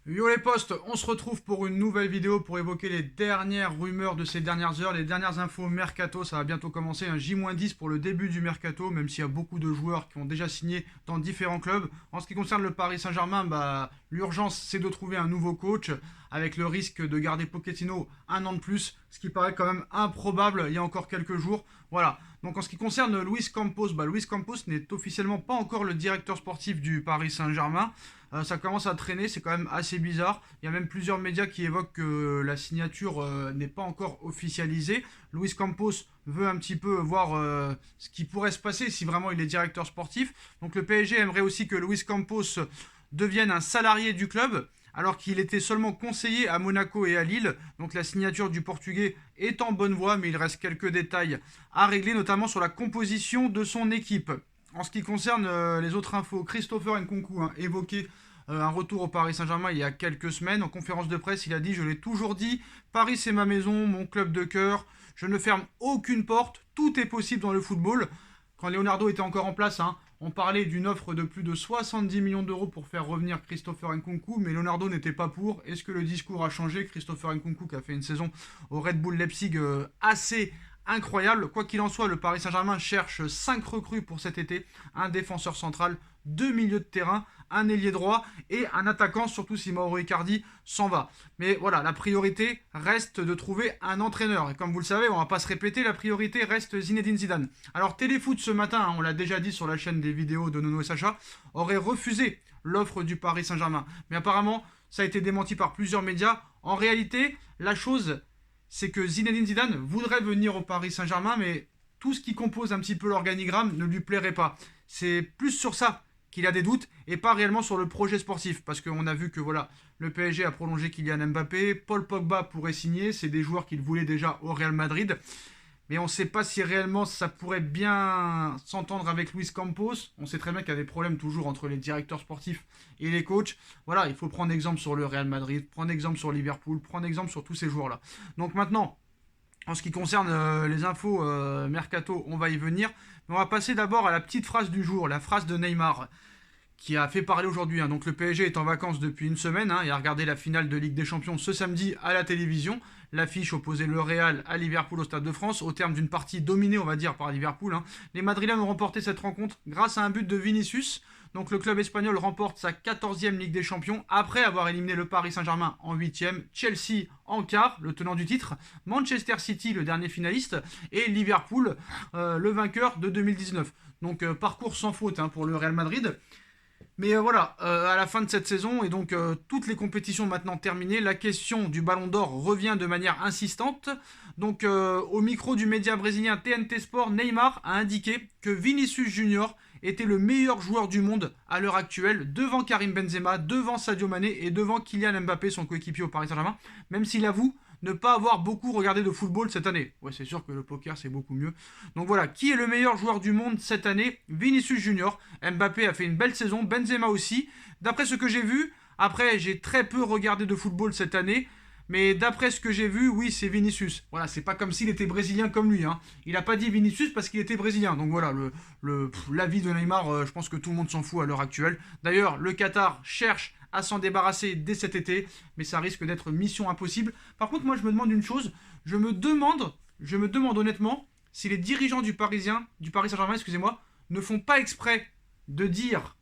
Yo les postes, on se retrouve pour une nouvelle vidéo pour évoquer les dernières rumeurs de ces dernières heures, les dernières infos mercato. Ça va bientôt commencer, un J-10 pour le début du mercato, même s'il y a beaucoup de joueurs qui ont déjà signé dans différents clubs. En ce qui concerne le Paris Saint-Germain, l'urgence c'est de trouver un nouveau coach, avec le risque de garder Pochettino un an de plus, ce qui paraît quand même improbable il y a encore quelques jours. Voilà. Donc en ce qui concerne Luis Campos, Luis Campos n'est officiellement pas encore le directeur sportif du Paris Saint-Germain. Ça commence à traîner, c'est quand même assez bizarre. Il y a même plusieurs médias qui évoquent que la signature n'est pas encore officialisée. Luis Campos veut un petit peu voir ce qui pourrait se passer si vraiment il est directeur sportif. Donc le PSG aimerait aussi que Luis Campos devienne un salarié du club, alors qu'il était seulement conseiller à Monaco et à Lille. Donc la signature du Portugais est en bonne voie, mais il reste quelques détails à régler, notamment sur la composition de son équipe. En ce qui concerne les autres infos, Christopher Nkunku évoqué un retour au Paris Saint-Germain il y a quelques semaines. En conférence de presse, il a dit: je l'ai toujours dit, Paris c'est ma maison, mon club de cœur, je ne ferme aucune porte, tout est possible dans le football. Quand Leonardo était encore en place, on parlait d'une offre de plus de 70 millions d'euros pour faire revenir Christopher Nkunku, mais Leonardo n'était pas pour. Est-ce que le discours a changé? Christopher Nkunku qui a fait une saison au Red Bull Leipzig assez incroyable. Quoi qu'il en soit, le Paris Saint-Germain cherche 5 recrues pour cet été, un défenseur central, 2 milieux de terrain, un ailier droit et un attaquant, surtout si Mauro Icardi s'en va. Mais voilà, la priorité reste de trouver un entraîneur. Et comme vous le savez, on va pas se répéter, la priorité reste Zinedine Zidane. Alors Téléfoot ce matin, on l'a déjà dit sur la chaîne des vidéos de Nono et Sacha, aurait refusé l'offre du Paris Saint-Germain. Mais apparemment, ça a été démenti par plusieurs médias. En réalité, la chose, c'est que Zinedine Zidane voudrait venir au Paris Saint-Germain, mais tout ce qui compose un petit peu l'organigramme ne lui plairait pas. C'est plus sur ça qu'il a des doutes et pas réellement sur le projet sportif, parce qu'on a vu que voilà, le PSG a prolongé Kylian Mbappé, Paul Pogba pourrait signer, c'est des joueurs qu'il voulait déjà au Real Madrid, mais on ne sait pas si réellement ça pourrait bien s'entendre avec Luis Campos. On sait très bien qu'il y a des problèmes toujours entre les directeurs sportifs et les coachs. Voilà, il faut prendre exemple sur le Real Madrid, prendre exemple sur Liverpool, prendre exemple sur tous ces joueurs-là. Donc maintenant, en ce qui concerne les infos mercato, on va y venir. Mais on va passer d'abord à la petite phrase du jour, la phrase de Neymar, qui a fait parler aujourd'hui. Donc le PSG est en vacances depuis une semaine et a regardé la finale de Ligue des Champions ce samedi à la télévision. L'affiche opposait le Real à Liverpool au Stade de France, au terme d'une partie dominée, on va dire, par Liverpool. Les Madrilènes ont remporté cette rencontre grâce à un but de Vinicius. Donc le club espagnol remporte sa 14e Ligue des Champions après avoir éliminé le Paris Saint-Germain en 8e, Chelsea en quart, le tenant du titre, Manchester City, le dernier finaliste, et Liverpool, le vainqueur de 2019. Donc parcours sans faute pour le Real Madrid. Mais voilà, à la fin de cette saison, et donc toutes les compétitions maintenant terminées, la question du Ballon d'Or revient de manière insistante. Donc au micro du média brésilien TNT Sport, Neymar a indiqué que Vinicius Junior était le meilleur joueur du monde à l'heure actuelle, devant Karim Benzema, devant Sadio Mané et devant Kylian Mbappé, son coéquipier au Paris Saint-Germain, même s'il avoue ne pas avoir beaucoup regardé de football cette année. Ouais, c'est sûr que le poker, c'est beaucoup mieux. Donc voilà, qui est le meilleur joueur du monde cette année? Vinicius Junior. Mbappé a fait une belle saison, Benzema aussi. D'après ce que j'ai vu, après, j'ai très peu regardé de football cette année, mais d'après ce que j'ai vu, oui, c'est Vinicius. Voilà, c'est pas comme s'il était brésilien comme lui. Il a pas dit Vinicius parce qu'il était brésilien. Donc voilà, l'avis de Neymar, je pense que tout le monde s'en fout à l'heure actuelle. D'ailleurs, le Qatar cherche à s'en débarrasser dès cet été, mais ça risque d'être mission impossible. Par contre, moi, je me demande une chose. Je me demande honnêtement si les dirigeants du Paris Saint-Germain, excusez-moi, ne font pas exprès de dire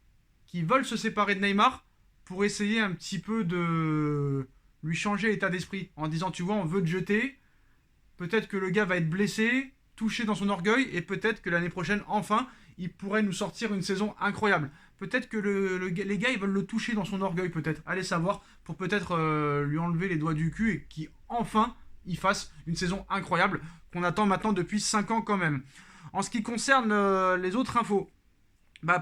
qu'ils veulent se séparer de Neymar pour essayer un petit peu de lui changer l'état d'esprit en disant: tu vois, on veut te jeter, peut-être que le gars va être blessé, touché dans son orgueil, et peut-être que l'année prochaine, enfin, il pourrait nous sortir une saison incroyable. Peut-être que les gars, ils veulent le toucher dans son orgueil, peut-être. Allez savoir, pour peut-être lui enlever les doigts du cul et qu'enfin, il fasse une saison incroyable qu'on attend maintenant depuis 5 ans quand même. En ce qui concerne les autres infos,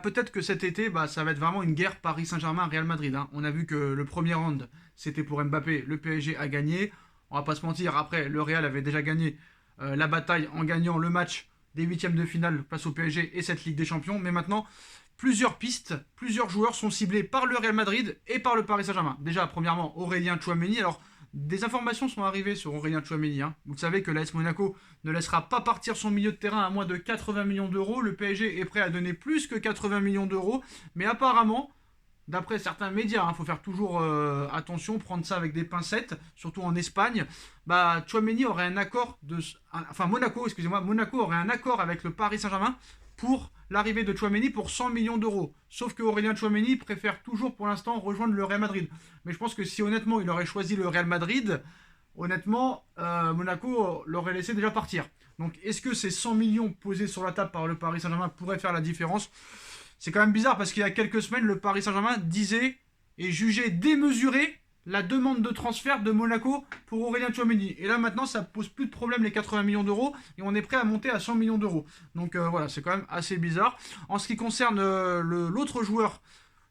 peut-être que cet été, ça va être vraiment une guerre Paris Saint-Germain-Real Madrid. On a vu que le premier round, c'était pour Mbappé, le PSG a gagné. On va pas se mentir, après, le Real avait déjà gagné la bataille en gagnant le match des huitièmes de finale face au PSG et cette Ligue des Champions. Mais maintenant, plusieurs pistes, plusieurs joueurs sont ciblés par le Real Madrid et par le Paris Saint-Germain. Déjà, premièrement, Aurélien Tchouaméni. Alors, des informations sont arrivées sur Aurélien Tchouaméni. Vous savez que l'AS Monaco ne laissera pas partir son milieu de terrain à moins de 80 millions d'euros. Le PSG est prêt à donner plus que 80 millions d'euros. Mais apparemment, d'après certains médias, il faut faire toujours attention, prendre ça avec des pincettes, surtout en Espagne, bah Tchouaméni aurait un accord enfin Monaco, excusez-moi, Monaco aurait un accord avec le Paris Saint-Germain pour l'arrivée de Tchouaméni pour 100 millions d'euros. Sauf que Aurélien Tchouaméni préfère toujours pour l'instant rejoindre le Real Madrid. Mais je pense que si honnêtement il aurait choisi le Real Madrid, honnêtement, Monaco l'aurait laissé déjà partir. Donc est-ce que ces 100 millions posés sur la table par le Paris Saint-Germain pourraient faire la différence? C'est quand même bizarre parce qu'il y a quelques semaines, le Paris Saint-Germain disait et jugeait démesuré la demande de transfert de Monaco pour Aurélien Tchouaméni. Et là maintenant, ça pose plus de problème les 80 millions d'euros et on est prêt à monter à 100 millions d'euros. Donc voilà, c'est quand même assez bizarre. En ce qui concerne l'autre joueur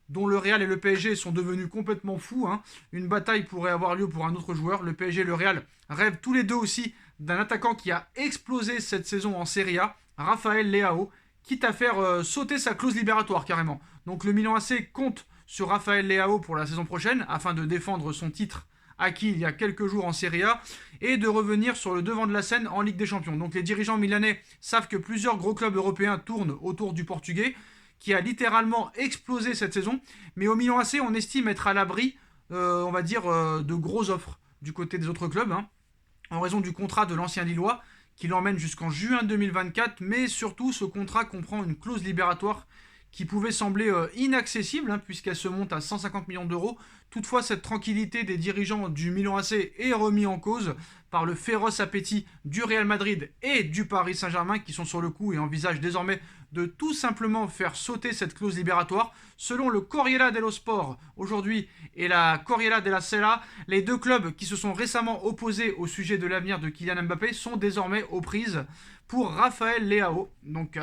dont le Real et le PSG sont devenus complètement fous, hein, une bataille pourrait avoir lieu pour un autre joueur. Le PSG et le Real rêvent tous les deux aussi d'un attaquant qui a explosé cette saison en Serie A, Raphaël Leao, quitte à faire sauter sa clause libératoire carrément. Donc le Milan AC compte sur Raphaël Leao pour la saison prochaine afin de défendre son titre acquis il y a quelques jours en Serie A et de revenir sur le devant de la scène en Ligue des Champions. Donc les dirigeants milanais savent que plusieurs gros clubs européens tournent autour du Portugais qui a littéralement explosé cette saison. Mais au Milan AC, on estime être à l'abri, on va dire, de grosses offres du côté des autres clubs, hein, en raison du contrat de l'ancien Lillois qui l'emmène jusqu'en juin 2024, mais surtout ce contrat comprend une clause libératoire qui pouvait sembler inaccessible, hein, puisqu'elle se monte à 150 millions d'euros. Toutefois, cette tranquillité des dirigeants du Milan AC est remise en cause par le féroce appétit du Real Madrid et du Paris Saint-Germain qui sont sur le coup et envisagent désormais de tout simplement faire sauter cette clause libératoire. Selon le Corriere dello Sport aujourd'hui et la Corriere della Sera, les deux clubs qui se sont récemment opposés au sujet de l'avenir de Kylian Mbappé sont désormais aux prises pour Raphaël Leao. Donc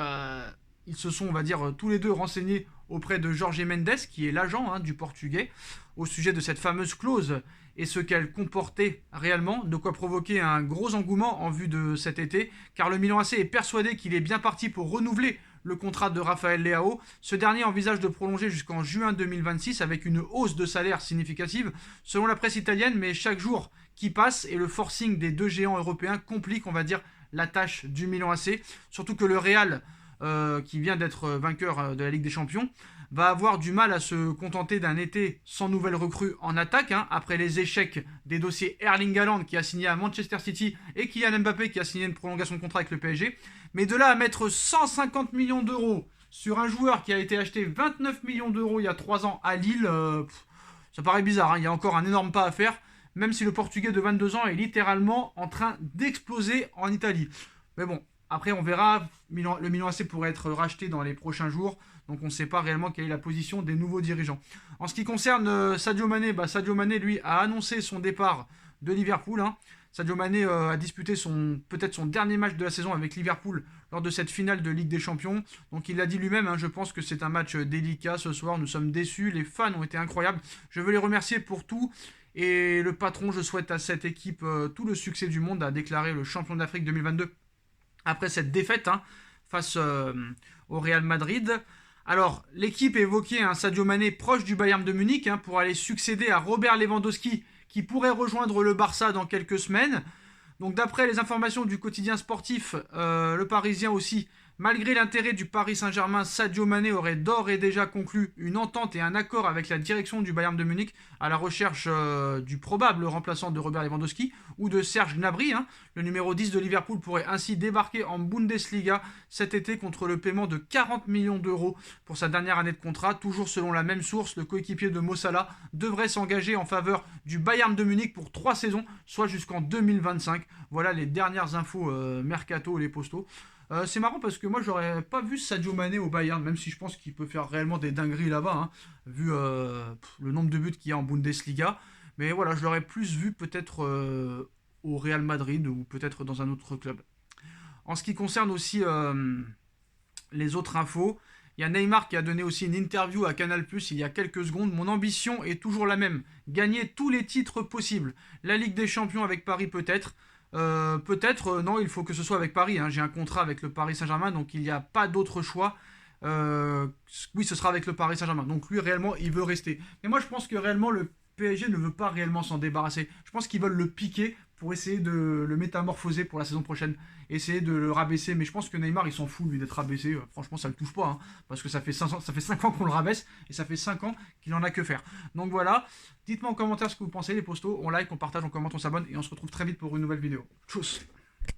ils se sont, on va dire, tous les deux renseignés auprès de Jorge Mendes, qui est l'agent, hein, du Portugais, au sujet de cette fameuse clause et ce qu'elle comportait réellement, de quoi provoquer un gros engouement en vue de cet été, car le Milan AC est persuadé qu'il est bien parti pour renouveler le contrat de Raphaël Leao. Ce dernier envisage de prolonger jusqu'en juin 2026 avec une hausse de salaire significative, selon la presse italienne, mais chaque jour qui passe et le forcing des deux géants européens complique, on va dire, la tâche du Milan AC, surtout que le Real, qui vient d'être vainqueur de la Ligue des Champions, va avoir du mal à se contenter d'un été sans nouvelles recrues en attaque, hein, après les échecs des dossiers Erling Haaland qui a signé à Manchester City et Kylian Mbappé qui a signé une prolongation de contrat avec le PSG. Mais de là à mettre 150 millions d'euros sur un joueur qui a été acheté 29 millions d'euros il y a 3 ans à Lille, ça paraît bizarre, hein. Il y a encore un énorme pas à faire, même si le Portugais de 22 ans est littéralement en train d'exploser en Italie. Mais bon, après on verra, le Milan AC pourrait être racheté dans les prochains jours, donc on ne sait pas réellement quelle est la position des nouveaux dirigeants. En ce qui concerne Sadio Mané, Sadio Mané lui a annoncé son départ de Liverpool, hein. Sadio Mané a disputé peut-être son dernier match de la saison avec Liverpool lors de cette finale de Ligue des Champions. Donc il l'a dit lui-même, hein, je pense que c'est un match délicat ce soir, nous sommes déçus, les fans ont été incroyables. Je veux les remercier pour tout. Et le patron, je souhaite à cette équipe tout le succès du monde, a déclaré le champion d'Afrique 2022 après cette défaite, hein, face au Real Madrid. Alors, l'équipe évoquait un Sadio Mané proche du Bayern de Munich, hein, pour aller succéder à Robert Lewandowski qui pourrait rejoindre le Barça dans quelques semaines. Donc d'après les informations du quotidien sportif, le Parisien aussi, malgré l'intérêt du Paris Saint-Germain, Sadio Mané aurait d'ores et déjà conclu une entente et un accord avec la direction du Bayern de Munich à la recherche du probable remplaçant de Robert Lewandowski ou de Serge Gnabry, hein. Le numéro 10 de Liverpool pourrait ainsi débarquer en Bundesliga cet été contre le paiement de 40 millions d'euros pour sa dernière année de contrat. Toujours selon la même source, le coéquipier de Mo Salah devrait s'engager en faveur du Bayern de Munich pour 3 saisons, soit jusqu'en 2025. Voilà les dernières infos mercato, les postaux. C'est marrant parce que moi j'aurais pas vu Sadio Mané au Bayern, même si je pense qu'il peut faire réellement des dingueries là-bas, hein, vu le nombre de buts qu'il y a en Bundesliga. Mais voilà, je l'aurais plus vu peut-être au Real Madrid ou peut-être dans un autre club. En ce qui concerne aussi les autres infos, il y a Neymar qui a donné aussi une interview à Canal+ il y a quelques secondes. Mon ambition est toujours la même, gagner tous les titres possibles. La Ligue des Champions avec Paris peut-être. Non, il faut que ce soit avec Paris, hein. J'ai un contrat avec le Paris Saint-Germain, donc il n'y a pas d'autre choix. Oui, ce sera avec le Paris Saint-Germain. Donc lui, réellement, il veut rester. Mais moi, je pense que réellement, PSG ne veut pas réellement s'en débarrasser. Je pense qu'ils veulent le piquer pour essayer de le métamorphoser pour la saison prochaine, essayer de le rabaisser. Mais je pense que Neymar, il s'en fout, lui, d'être rabaissé. Franchement, ça le touche pas, hein, parce que ça fait 5 ans qu'on le rabaisse, et ça fait 5 ans qu'il en a que faire. Donc voilà, dites-moi en commentaire ce que vous pensez, les postos. On like, on partage, on commente, on s'abonne, et on se retrouve très vite pour une nouvelle vidéo. Tchuss.